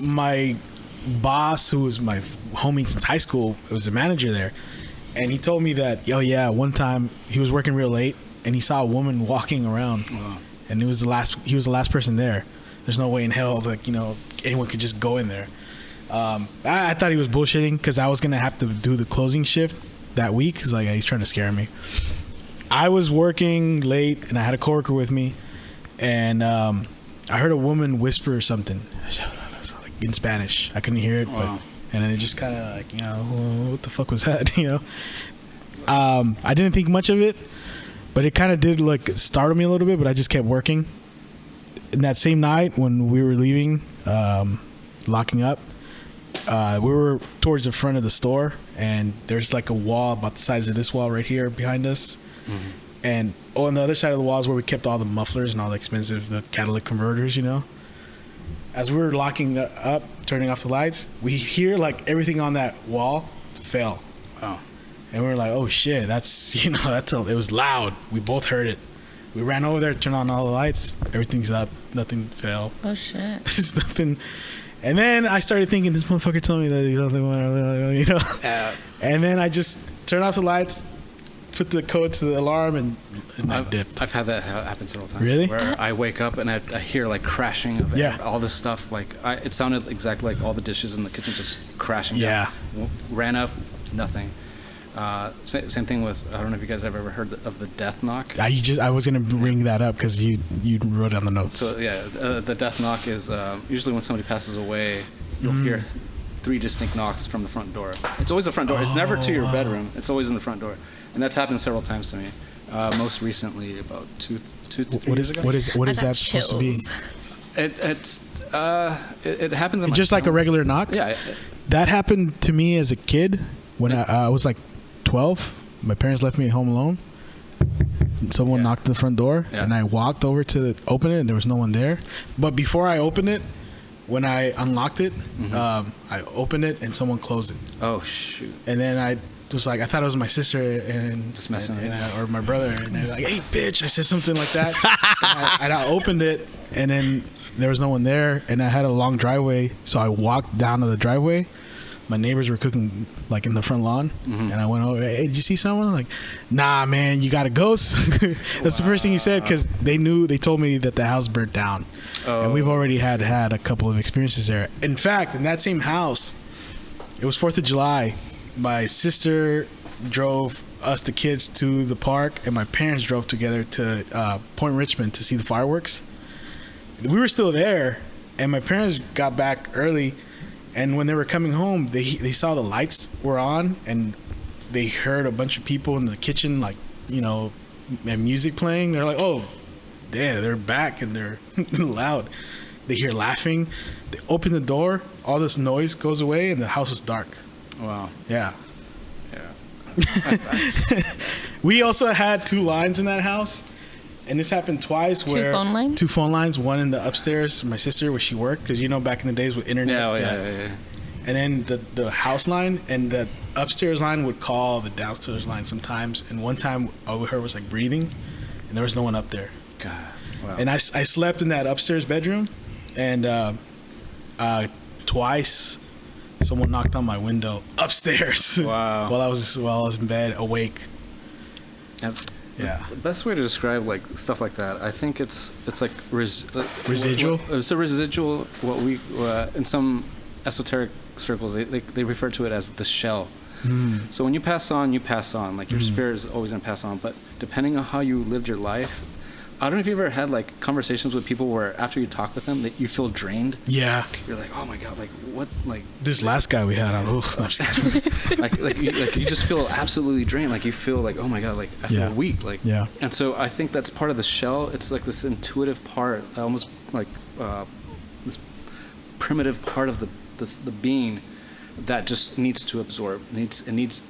my boss, who was my homie since high school, was a manager there, and he told me that, one time he was working real late and he saw a woman walking around, and he was the last person there. There's no way in hell like anyone could just go in there. I thought he was bullshitting because I was gonna have to do the closing shift that week. Cause like he's trying to scare me. I was working late and I had a coworker with me, and I heard a woman whisper something like in Spanish. I couldn't hear it, but and then it just kind of like what the fuck was that? I didn't think much of it, but it kind of did like startle me a little bit. But I just kept working. And that same night when we were leaving, locking up, we were towards the front of the store, and there's like a wall about the size of this wall right here behind us. Mm-hmm. And on the other side of the wall is where we kept all the mufflers and all the expensive catalytic converters, As we were locking up, turning off the lights, we hear like everything on that wall fell. Wow. And we were like, oh shit, that's, it was loud. We both heard it. We ran over there, turned on all the lights. Everything's up. Nothing fell. Oh, shit. There's nothing. And then I started thinking, this motherfucker told me that he's something, And then I just turned off the lights, put the code to the alarm, and I dipped. I've had that happen several times. Really? Where I wake up and I hear like crashing of all this stuff. Like it sounded exactly like all the dishes in the kitchen just crashing. Yeah. Down. Ran up, nothing. Same thing with, I don't know if you guys have ever heard of the death knock. I was gonna bring that up because you wrote down the notes. So the death knock is usually when somebody passes away, you'll hear 3 distinct knocks from the front door. It's always the front door. It's never to your bedroom. It's always in the front door, and that's happened several times to me. Most recently, about two to 3 years ago. What is that supposed to be? It happens. Just like a regular knock. Yeah. That happened to me as a kid when I was like 12. My parents left me at home alone. Someone knocked at the front door, and I walked over to open it, and there was no one there. But before I opened it, when I unlocked it, I opened it, and someone closed it. Oh shoot! And then I was like, I thought it was my sister and just messing or my brother, and they're like, "Hey, bitch!" I said something like that, and I opened it, and then there was no one there, and I had a long driveway, so I walked down to the driveway. My neighbors were cooking like in the front lawn, and I went over. Hey, did you see someone? I'm like, nah, man, you got a ghost. That's the first thing he said, because they told me that the house burnt down, and we've already had a couple of experiences there. In fact, in that same house, it was 4th of July. My sister drove us, the kids, to the park, and my parents drove together to Point Richmond to see the fireworks. We were still there, and my parents got back early. And when they were coming home, they saw the lights were on, and they heard a bunch of people in the kitchen, like, and music playing. They're like, oh, damn, they're back, and they're loud. They hear laughing. They open the door, all this noise goes away, and the house is dark. Wow. Yeah. We also had 2 lines in that house. And this happened twice. Two phone lines? One in the upstairs, my sister, where she worked. Because, back in the days with internet. Yeah. And then the house line and the upstairs line would call the downstairs line sometimes. And one time, all we heard was like breathing. And there was no one up there. God. Wow. And I slept in that upstairs bedroom. And twice, someone knocked on my window upstairs. Wow. while I was in bed, awake. Yeah. The best way to describe like stuff like that, I think it's like residual. It's a residual. What we in some esoteric circles they refer to it as the shell. So when you pass on, Like your spirit is always gonna pass on. But depending on how you lived your life, I don't know if you ever had like conversations with people where after you talk with them that you feel drained. Yeah. You're like, oh my god, like what, like this last guy we had on. like you just feel absolutely drained. Like you feel like, oh my god, like I feel weak. Like And so I think that's part of the shell. It's like this intuitive part, almost like this primitive part of the being that just needs to absorb. It needs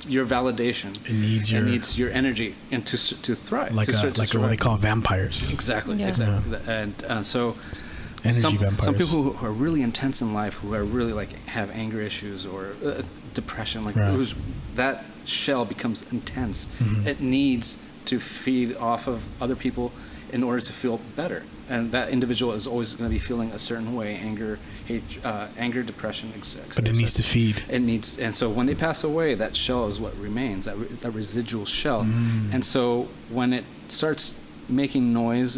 your validation. It needs your energy and to thrive. Like what they call vampires. Exactly. And so vampires. Some people who are really intense in life, who are really like have anger issues or depression, like who's that shell becomes intense. It needs to feed off of other people in order to feel better. and that individual is always going to be feeling a certain way: anger, hate, anger, depression, etc. But it needs to feed. It needs, and so when they pass away, that shell is what remains, that residual shell. And so when it starts making noise,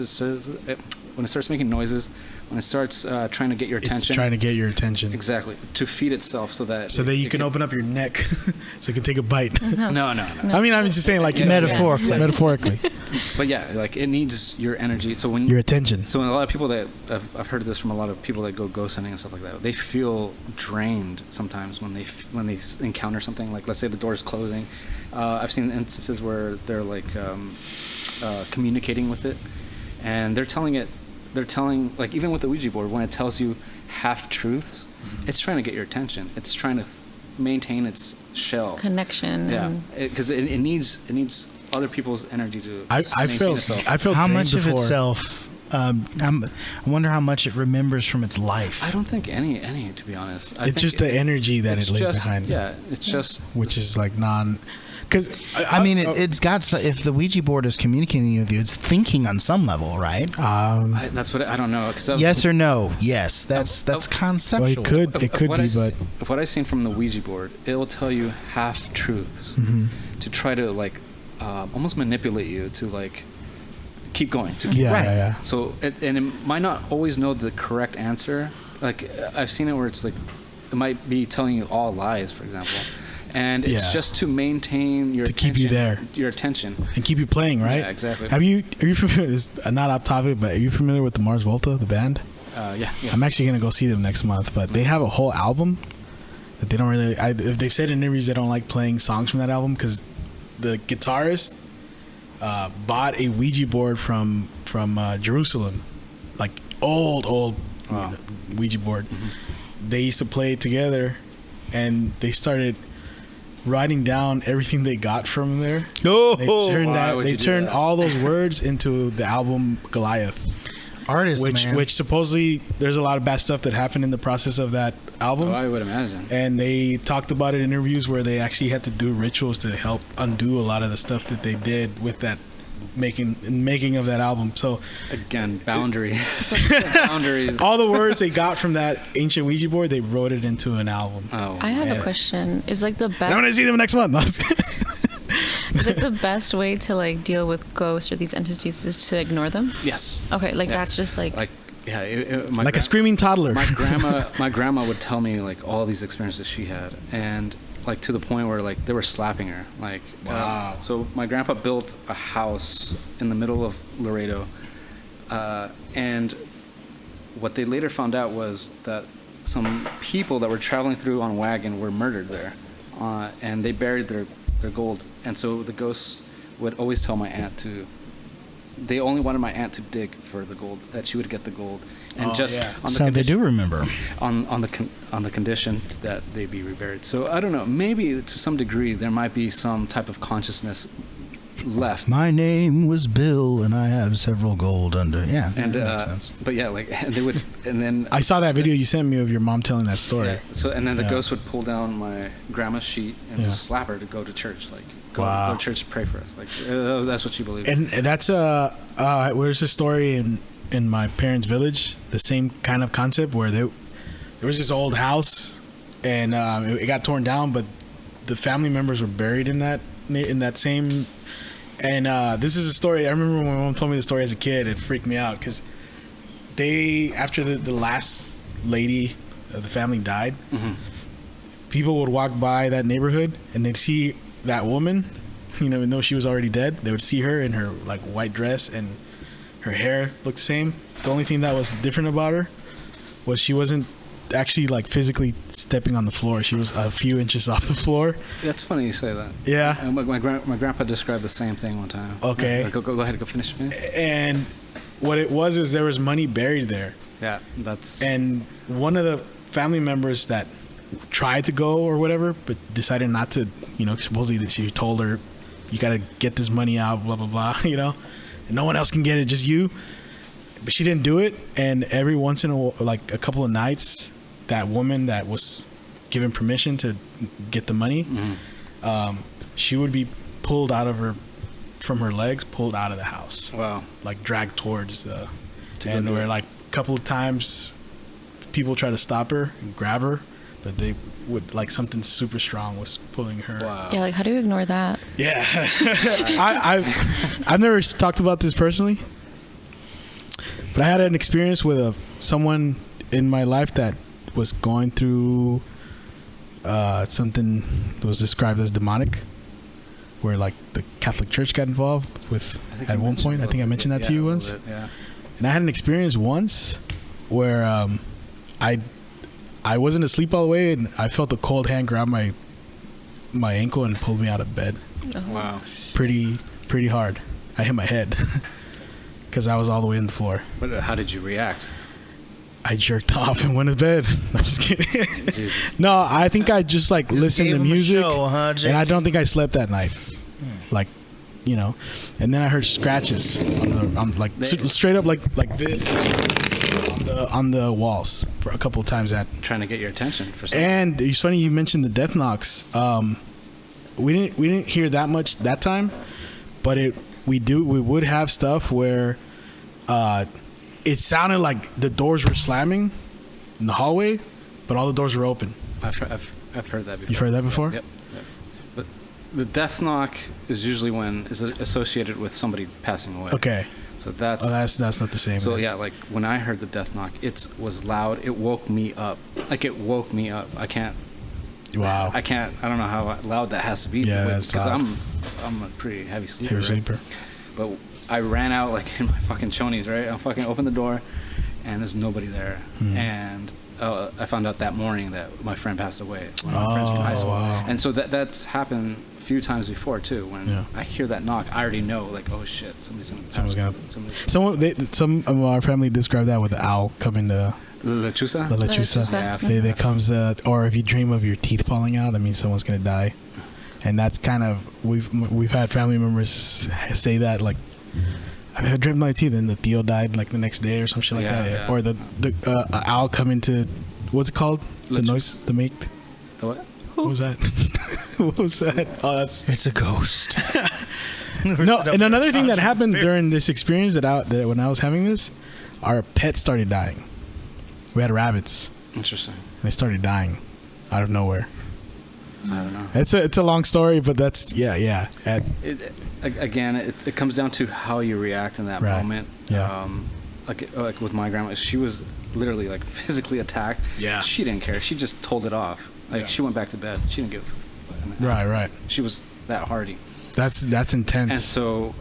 when it starts trying to get your attention. It's trying to get your attention. Exactly. To feed itself so that you can open up your neck so it can take a bite. No. I mean, I'm just saying, like, metaphorically. But yeah, like, it needs your energy. So when your attention. So when a lot of people that I've heard this from a lot of people that go ghost hunting and stuff like that, they feel drained sometimes when they encounter something. Like, let's say the door is closing. I've seen instances where they're like communicating with it, and they're telling, like, even with the Ouija board, when it tells you half truths, it's trying to get your attention. It's trying to maintain its shell connection. Yeah, because it needs other people's energy to maintain itself. I felt how much before. of itself. I wonder how much it remembers from its life. I don't think any, to be honest. It's just the energy that it leaves behind. Yeah, it's just, which is like non. Because it's got. If the Ouija board is communicating with you, it's thinking on some level, right? That's what I don't know. Yes or no? Yes, that's conceptual. Well, it could be, but what I've seen from the Ouija board, it will tell you half truths to try to, like, almost manipulate you to, like, keep going. Yeah. So and it might not always know the correct answer. Like, I've seen it where it's like it might be telling you all lies, for example. And it's just to maintain your attention, keep you there, your attention, and keep you playing, right? Yeah, exactly. Are you familiar? It's not off topic, but are you familiar with the Mars Volta, the band? Yeah. I'm actually gonna go see them next month, but they have a whole album that they don't really. They've said in interviews they don't like playing songs from that album because the guitarist bought a Ouija board from Jerusalem, like old Ouija board. They used to play it together, and they started writing down everything they got from there. They turned all those words into the album Goliath. Artists, which supposedly there's a lot of bad stuff that happened in the process of that album. I would imagine. And they talked about it in interviews where they actually had to do rituals to help undo a lot of the stuff that they did with that making of that album. So again, boundaries. All the words they got from that ancient Ouija board, they wrote it into an album. I have a question. Is like the best? I'm gonna see them next month. Is it the best way to, like, deal with ghosts or these entities is to ignore them? Yes. Okay, that's just like a screaming toddler. My grandma would tell me, like, all these experiences she had, and, like, to the point where, like, they were slapping her. Like, wow. So my grandpa built a house in the middle of Laredo, and what they later found out was that some people that were traveling through on a wagon were murdered there, and they buried their gold. And so the ghosts would always tell my aunt they only wanted my aunt to dig for the gold, that she would get the gold, and they do remember on the condition that they be reburied. So I don't know, maybe to some degree there might be some type of consciousness left. My name was Bill, and I have several gold under. Yeah, and that makes sense. But yeah, like, and they would, and then I saw that video you sent me of your mom telling that story. Yeah. So and then the ghost would pull down my grandma's sheet and just slap her to go to church, like go to church to pray for us. Like, that's what she believed. And that's there's a story in my parents' village, the same kind of concept where there was this old house, and it got torn down, but the family members were buried in that same. And this is a story. I remember when my mom told me the story as a kid. It freaked me out because after the last lady of the family died, people would walk by that neighborhood and they'd see that woman, even though she was already dead. They would see her in her, like, white dress, and her hair looked the same. The only thing that was different about her was she wasn't actually, like, physically stepping on the floor. She was a few inches off the floor. That's funny you say that. Yeah. My grandpa described the same thing one time. Okay. Go ahead. Go finish. And what it was is there was money buried there. Yeah, that's. And one of the family members that tried to go or whatever, but decided not to. Supposedly that she told her, "You got to get this money out." Blah blah blah. And no one else can get it, just you. But she didn't do it. And every once in a couple of nights, that woman that was given permission to get the money, she would be pulled from her legs, pulled out of the house. Wow. Like, dragged towards the And we're like a couple of times, people try to stop her and grab her, but they would like something super strong was pulling her. Wow. Yeah, like how do you ignore that? Yeah. I've never talked about this personally, but I had an experience with someone in my life that was going through something that was described as demonic, where like the Catholic Church got involved with at one point. I think I mentioned that to you once. Yeah. And I had an experience once where I wasn't asleep all the way, and I felt a cold hand grab my ankle and pulled me out of bed. Oh. Wow. Pretty hard. I hit my head because I was all the way in the floor. But how did you react? I jerked off and went to bed. I'm just kidding. No, I think I just like listened to music, and I don't think I slept that night. Like, you know, and then I heard scratches on like straight up like this on the walls for a couple of times. Trying to get your attention for something. And it's funny you mentioned the death knocks. We didn't hear that much that time, but we would have stuff where it sounded like the doors were slamming in the hallway, but all the doors were open. I've heard that before. You've heard that before? Yep. But the death knock is usually when is associated with somebody passing away. Okay. So that's not the same. So yeah, like when I heard the death knock, it was loud. It woke me up. Like it woke me up. I can't. Wow. I don't know how loud that has to be. Yeah, that's because loud. I'm a pretty heavy sleeper. Heavy sleeper. But I ran out like in my fucking chonies, right? I fucking opened the door, and there's nobody there. And I found out that morning that my friend passed away. One of my friends from high school. Wow. And so that's happened a few times before too. When I hear that knock, I already know like, oh shit, someone's gonna. Some of our family describe that with the owl coming to. La lechuza. La lechuza. Yeah. They comes or if you dream of your teeth falling out, that means someone's gonna die. And that's kind of we've had family members say that like I dreamed my teeth and the Theo died like the next day or some shit like that. Yeah. Or the owl coming to what's it called? The noise, the make. The what? What was that? What was that? Oh, it's a ghost. No, and another thing that happened during this experience that when I was having this, our pets started dying. We had rabbits. Interesting. And they started dying out of nowhere. I don't know. It's a long story, but that's yeah. It comes down to how you react in that moment. Yeah. Like with my grandma, she was literally like physically attacked. Yeah. She didn't care. She just told it off. Like she went back to bed. She didn't give. Right. She was that hardy. That's intense. And so,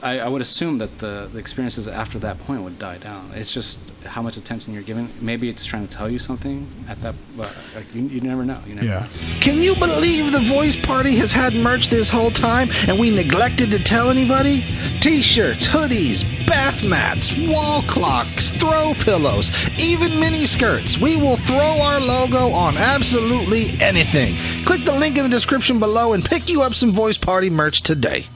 I would assume that the experiences after that point would die down. It's just how much attention you're giving. Maybe it's trying to tell you something at that. But like you never know. You never know. Can you believe the Voice Party has had merch this whole time and we neglected to tell anybody? T-shirts, hoodies, bath mats, wall clocks, throw pillows, even mini skirts. We will throw our logo on absolutely anything. Click the link in the description below and pick you up some Voice Party merch today.